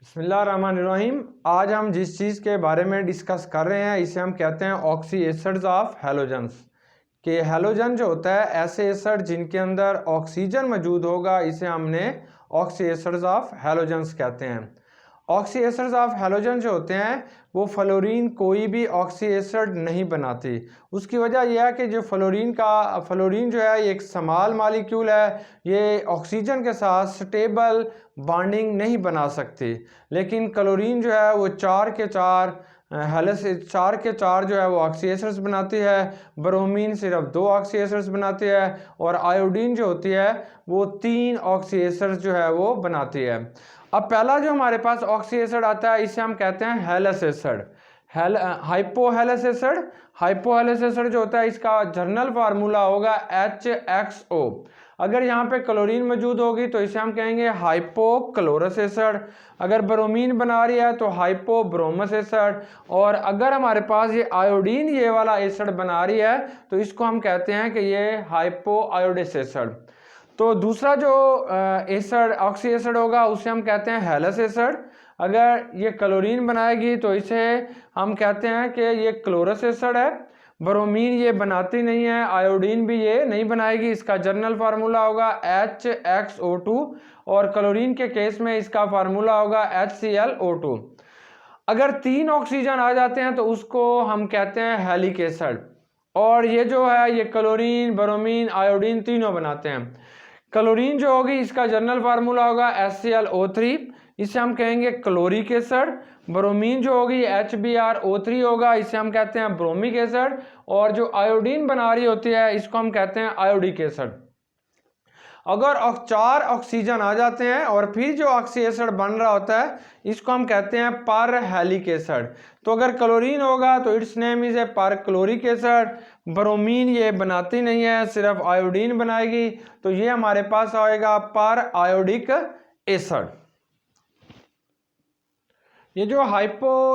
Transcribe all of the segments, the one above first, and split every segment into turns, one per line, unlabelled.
बिस्मिल्लाहिर्रहमानिर्रहीम। आज हम जिस चीज़ के बारे में डिस्कस कर रहे हैं इसे हम कहते हैं ऑक्सी एसिड्स ऑफ हैलोजन्स। कि हैलोजन जो होता है ऐसे एसिड जिनके अंदर ऑक्सीजन मौजूद होगा इसे हमने ऑक्सी एसिड्स ऑफ हैलोजन्स कहते हैं। ऑक्सी एसिड्स ऑफ हैलोजन जो होते हैं वो फ्लोरीन कोई भी ऑक्सी एसिड नहीं बनाती। उसकी वजह यह है कि जो फ्लोरीन जो है ये एक स्मॉल मॉलिक्यूल है, ये ऑक्सीजन के साथ स्टेबल बॉन्डिंग नहीं बना सकती। लेकिन क्लोरीन जो है वो चार के चार जो है वो ऑक्सी एसिड्स बनाती है। ब्रोमीन सिर्फ 2 ऑक्सी एसिड्स बनाती है और आयोडीन जो होती है वो 3 ऑक्सी एसिड्स जो है वो बनाती है। अब पहला जो हमारे पास ऑक्सी एसिड आता है इसे हम कहते हैं हेलस acid, hypohalous acid. Hypohalous acid जो होता है इसका जर्नल फार्मूला होगा HXO। अगर यहाँ पे क्लोरीन मौजूद होगी तो इसे हम कहेंगे हाइपोक्लोरस एसिड। अगर ब्रोमीन बना रही है तो हाइपोब्रोमस एसिड। और अगर हमारे पास ये आयोडीन ये वाला एसिड बना रही है तो इसको हम कहते हैं कि ये हाइपोआयोडिस एसिड। तो दूसरा जो एसिड ऑक्सी एसिड होगा उसे हम कहते हैं हेलस एसिड। अगर ये क्लोरीन बनाएगी तो इसे हम कहते हैं कि ये क्लोरस एसिड है। ब्रोमीन ये बनाती नहीं है, आयोडीन भी ये नहीं बनाएगी, इसका जर्नल फार्मूला होगा HXO2 और क्लोरीन के केस में इसका फार्मूला होगा HClO2। अगर 3 ऑक्सीजन आ जाते हैं तो उसको हम कहते हैं हेलिक एसिड। और ये जो है ये क्लोरीन ब्रोमीन आयोडीन तीनों बनाते हैं। क्लोरीन जो होगी इसका जर्नल फार्मूला होगा HClO3, इसे हम कहेंगे क्लोरिक एसिड। ब्रोमीन जो होगी HBrO3 होगा, इसे हम कहते हैं ब्रोमिक एसिड। और जो आयोडीन बना रही होती है इसको हम कहते हैं आयोडिक एसिड। अगर 4 ऑक्सीजन आ जाते हैं और फिर जो ऑक्सी एसिड बन रहा होता है इसको हम कहते हैं पर हेलिक एसिड। तो अगर क्लोरीन होगा तो इट्स नेम इज ए पर क्लोरिक एसिड। ब्रोमीन ये बनाती नहीं है, सिर्फ आयोडीन बनाएगी, तो ये हमारे पास आएगा पर आयोडिक एसिड। ये जो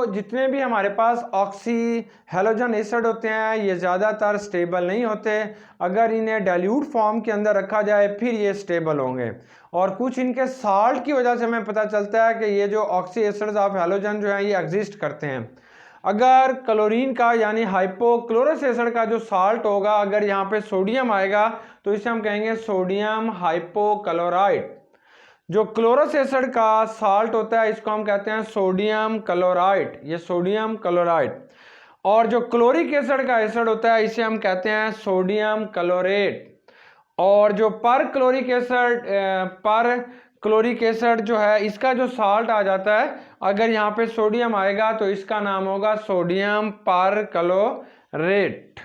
जितने भी हमारे पास ऑक्सी हैलोजन एसिड होते हैं ये ज़्यादातर स्टेबल नहीं होते। अगर इन्हें डाइल्यूट फॉर्म के अंदर रखा जाए फिर ये स्टेबल होंगे। और कुछ इनके साल्ट की वजह से हमें पता चलता है कि ये जो ऑक्सी एसिड्स ऑफ हैलोजन जो है ये एग्जिस्ट करते हैं। अगर क्लोरीन का यानी हाइपोक्लोरस एसिड का जो साल्ट होगा अगर यहाँ पे सोडियम आएगा तो इसे हम कहेंगे सोडियम हाइपोक्लोराइड। जो क्लोरस एसिड का साल्ट होता है इसको हम कहते हैं सोडियम क्लोराइड, ये सोडियम क्लोराइड। और जो क्लोरिक एसिड का एसिड होता है इसे हम कहते हैं सोडियम क्लोरेट। और जो पर क्लोरिक एसिड जो है इसका जो साल्ट आ जाता है अगर यहाँ पे सोडियम आएगा तो इसका नाम होगा सोडियम पर क्लोरेट।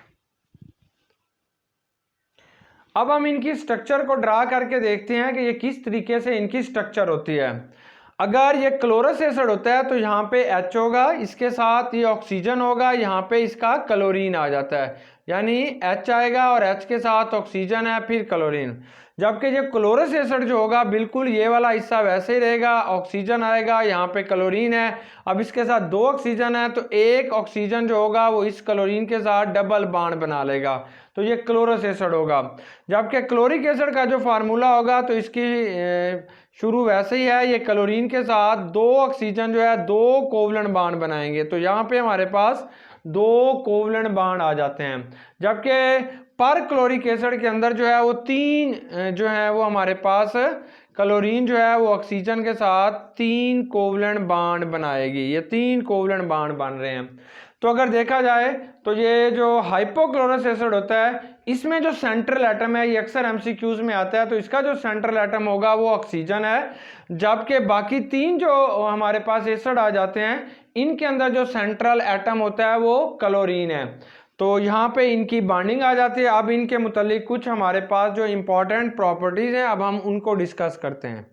अब हम इनकी स्ट्रक्चर को ड्रा करके देखते हैं कि ये किस तरीके से इनकी स्ट्रक्चर होती है। अगर ये क्लोरस एसिड होता है तो यहाँ पे H होगा, इसके साथ ये ऑक्सीजन होगा, यहाँ पे इसका क्लोरीन आ जाता है, यानी H आएगा और H के साथ ऑक्सीजन है फिर क्लोरीन। जबकि ये क्लोरस एसिड जो होगा बिल्कुल ये वाला हिस्सा वैसे ही रहेगा, ऑक्सीजन आएगा, यहाँ पे क्लोरीन है। अब इसके साथ 2 ऑक्सीजन है तो एक ऑक्सीजन जो होगा वो इस क्लोरीन के साथ डबल बॉन्ड बना लेगा, तो ये क्लोरस एसिड होगा। जबकि क्लोरिक एसिड का जो फार्मूला होगा तो इसकी शुरू वैसे ही है, ये क्लोरीन के साथ 2 ऑक्सीजन जो है 2 कोवलेंट बॉन्ड बनाएंगे, तो यहाँ पे हमारे पास 2 कोवलेंट बॉन्ड आ जाते हैं। जबकि पर क्लोरिक एसिड के अंदर जो है वो 3 जो है वो हमारे पास क्लोरीन जो है वो ऑक्सीजन के साथ 3 कोवलेंट बॉन्ड बनाएगी, ये 3 कोवलेंट बॉन्ड बन रहे हैं। तो अगर देखा जाए तो ये जो हाइपोक्लोरस एसिड होता है इसमें जो सेंट्रल एटम है ये अक्सर एमसीक्यूज में आता है, तो इसका जो सेंट्रल एटम होगा वो ऑक्सीजन है। जबकि बाकी 3 जो हमारे पास एसिड आ जाते हैं इनके अंदर जो सेंट्रल एटम होता है वो क्लोरीन है, तो यहाँ पे इनकी बॉन्डिंग आ जाती है। अब इनके मुतालिक कुछ हमारे पास जो इम्पोर्टेंट प्रॉपर्टीज हैं अब हम उनको डिस्कस करते हैं।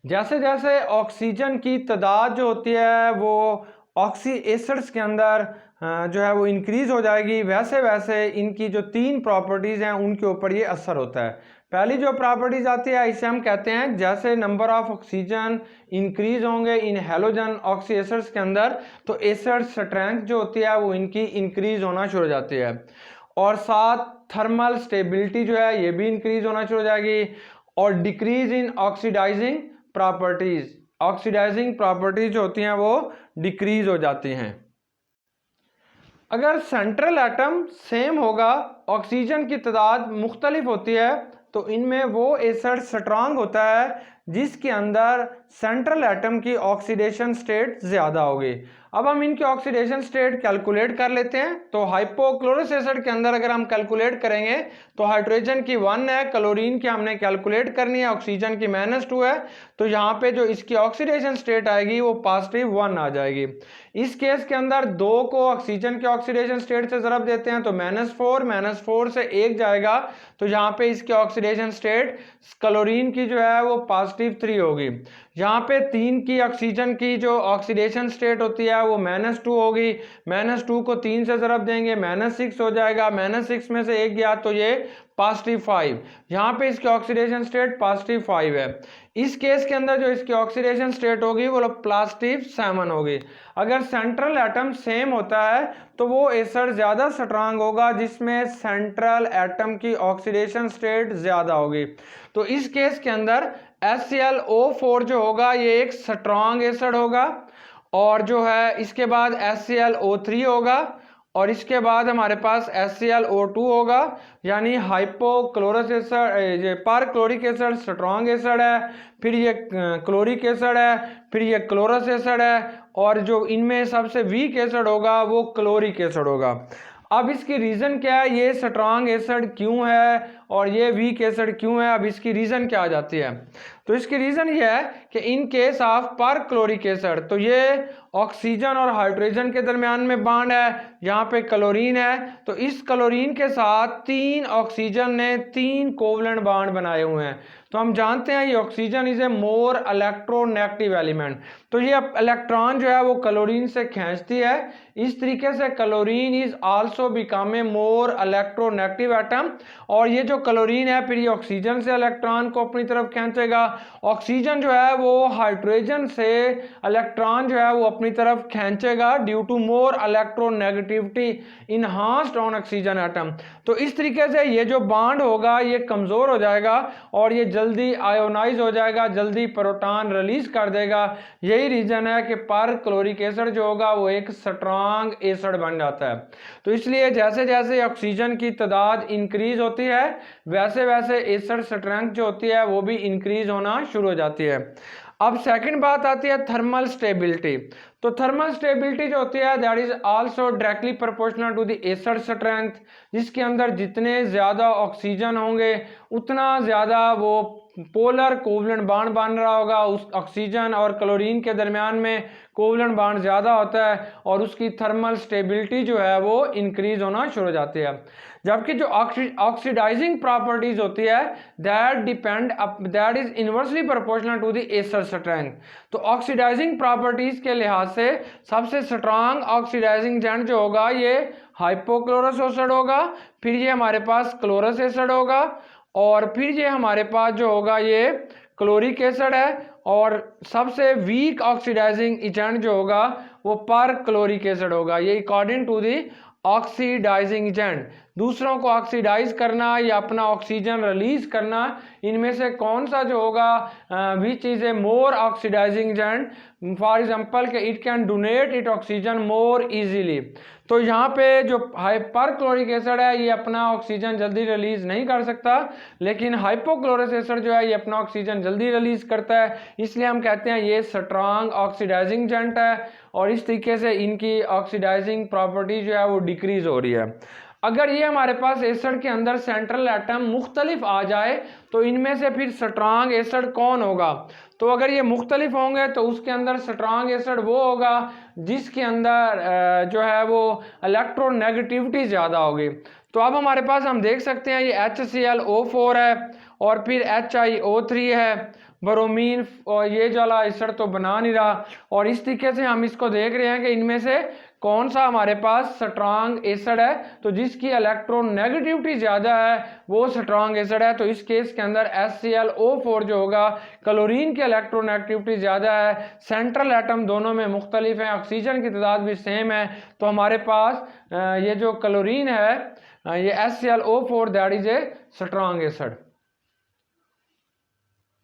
जैसे जैसे ऑक्सीजन की तादाद जो होती है वो ऑक्सी एसिड्स के अंदर जो है वो इंक्रीज हो जाएगी, वैसे वैसे इनकी जो 3 प्रॉपर्टीज हैं उनके ऊपर ये असर होता है। पहली जो प्रॉपर्टीज आती है इसे हम कहते हैं जैसे नंबर ऑफ ऑक्सीजन इंक्रीज होंगे इन हैलोजन ऑक्सी एसिड्स के अंदर तो एसिड स्ट्रेंथ जो होती है वो इनकी इंक्रीज होना शुरू हो जाती है। और साथ थर्मल स्टेबिलिटी जो है ये भी इंक्रीज होना शुरू हो जाएगी। और decrease in oxidising properties, oxidising properties जो होती हैं वो डिक्रीज हो जाती हैं। अगर सेंट्रल एटम सेम होगा, ऑक्सीजन की तादाद मुख्तलिफ होती है, तो इनमें वो एसिड स्ट्रांग होता है जिसके अंदर सेंट्रल एटम की ऑक्सीडेशन स्टेट ज़्यादा होगी। अब हम इनकी ऑक्सीडेशन स्टेट कैलकुलेट कर लेते हैं। तो हाइपोक्लोरस एसिड के अंदर अगर हम कैलकुलेट करेंगे तो हाइड्रोजन की 1 है, क्लोरीन की हमने कैलकुलेट करनी है, ऑक्सीजन की -2 है, तो यहाँ पे जो इसकी ऑक्सीडेशन स्टेट आएगी वो +1 आ जाएगी। इस केस के अंदर 2 को ऑक्सीजन के ऑक्सीडेशन स्टेट से ज़रब देते हैं तो -4 से 1 जाएगा, तो यहाँ पे इसकी ऑक्सीडेशन स्टेट क्लोरीन की जो है वो +3 होगी। यहाँ पे 3 की ऑक्सीजन की जो ऑक्सीडेशन स्टेट होती है वो -2 होगी, -2 को 3 से ज़रब देंगे -6 हो जाएगा, -6 में से 1 गया तो ये +5। यहाँ पे इसकी ऑक्सीडेशन स्टेट +5 है। इस केस के अंदर जो इसकी ऑक्सीडेशन स्टेट होगी वो +7 होगी। अगर सेंट्रल एटम सेम होता है तो वो एसिड ज़्यादा स्ट्रांग होगा जिसमें सेंट्रल एटम की ऑक्सीडेशन स्टेट ज़्यादा होगी। तो इस केस के अंदर HClO4 जो होगा ये एक स्ट्रांग एसिड होगा, और जो है इसके बाद HClO3 होगा, और इसके बाद हमारे पास HClO2 होगा, यानी हाइपोक्लोरस एसिड, ये परक्लोरिक एसिड स्ट्रॉन्ग एसिड है, फिर ये क्लोरिक एसिड है, फिर ये क्लोरस एसिड है, और जो इनमें सबसे वीक एसिड होगा वो क्लोरिक एसिड होगा। अब इसकी रीज़न क्या है, ये स्ट्रॉन्ग एसिड क्यों है और ये वीक एसिड क्यों है, अब इसकी रीज़न क्या आ जाती है। तो इसकी रीज़न ये है कि in case of perchloric acid तो ये ऑक्सीजन और हाइड्रोजन के दरमियान में बॉन्ड है, यहाँ पे क्लोरीन है, तो इस क्लोरीन के साथ 3 ऑक्सीजन ने 3 कोवलेंट बॉन्ड बनाए हुए हैं। तो हम जानते हैं ये oxygen is a more electronegative element, तो ये इलेक्ट्रॉन जो है वो क्लोरीन से खींचती है। इस तरीके से chlorine is also become a more electronegative atom, और ये जो क्लोरीन है फिर ये ऑक्सीजन से इलेक्ट्रॉन को अपनी तरफ खींचेगा, ऑक्सीजन जो है वो हाइड्रोजन से इलेक्ट्रॉन जो है वो अपनी तरफ खींचेगा due to more electronegativity enhanced on oxygen atom. तो इस तरीके से ये जो बॉन्ड होगा ये कमज़ोर हो जाएगा और ये जल्दी आयोनाइज हो जाएगा, जल्दी प्रोटॉन रिलीज कर देगा। यही रीजन है कि परक्लोरिक एसिड जो होगा वो एक स्ट्रॉन्ग एसिड बन जाता है। तो इसलिए जैसे जैसे ऑक्सीजन की तादाद इंक्रीज होती है वैसे वैसे एसिड स्ट्रेंथ जो होती है वो भी इंक्रीज होना शुरू हो जाती है। अब सेकंड बात आती है थर्मल स्टेबिलिटी। तो थर्मल स्टेबिलिटी जो होती है that is also directly proportional to the acid strength, जिसके अंदर जितने ज़्यादा ऑक्सीजन होंगे उतना ज़्यादा वो पोलर कोवलेंट बॉन्ड बन रहा होगा, उस ऑक्सीजन और क्लोरीन के दरमियान में कोवलेंट बॉन्ड ज़्यादा होता है और उसकी थर्मल स्टेबिलिटी जो है वो इंक्रीज होना शुरू हो जाती है। जबकि जो ऑक्सीडाइजिंग प्रॉपर्टीज होती है that is inversely proportional to the acid strength. तो ऑक्सीडाइजिंग प्रॉपर्टीज के लिहाज से सबसे स्ट्रांग ऑक्सीडाइजिंग एजेंट जो होगा ये हाइपोक्लोरस एसिड होगा, फिर ये हमारे पास क्लोरस एसिड होगा, और फिर ये हमारे पास जो होगा ये क्लोरिक एसिड है, और सबसे वीक ऑक्सीडाइजिंग एजेंट जो होगा वो परक्लोरिक एसिड होगा। ये according to the oxidising agent, दूसरों को ऑक्सीडाइज करना या अपना ऑक्सीजन रिलीज करना, इनमें से कौन सा जो होगा which is a more oxidising agent, for example कि it can donate it oxygen more easily. तो यहाँ पे जो परक्लोरिक एसिड है ये अपना ऑक्सीजन जल्दी रिलीज नहीं कर सकता, लेकिन हाइपोक्लोरस एसिड जो है ये अपना ऑक्सीजन जल्दी रिलीज करता है, इसलिए हम कहते हैं ये स्ट्रांग ऑक्सीडाइजिंग एजेंट है, और इस तरीके से इनकी ऑक्सीडाइजिंग प्रॉपर्टी जो है वो डिक्रीज हो रही है। अगर ये हमारे पास एसिड के अंदर सेंट्रल एटम मुख्तलिफ आ जाए तो इनमें से फिर स्ट्रांग एसिड कौन होगा, तो अगर ये मुख्तलिफ होंगे तो उसके अंदर स्ट्रांग एसिड वो होगा जिसके अंदर जो है वो इलेक्ट्रोनेगेटिविटी ज़्यादा होगी। तो अब हमारे पास हम देख सकते हैं ये HClO4 है और फिर HiO3 है, ब्रोमीन, और ये वाला एसिड तो बना नहीं रहा, और इस तरीके से हम इसको देख रहे हैं कि इनमें से कौन सा हमारे पास स्ट्रांग एसिड है, तो जिसकी इलेक्ट्रोनेगेटिविटी ज़्यादा है वो स्ट्रांग एसिड है। तो इस केस के अंदर HClO4 जो होगा क्लोरीन की इलेक्ट्रोनेगेटिविटी ज़्यादा है, सेंट्रल एटम दोनों में मुख्तलिफ हैं, ऑक्सीजन की तादाद भी सेम है, तो हमारे पास ये जो क्लोरीन है ये HClO4 that is a strong acid.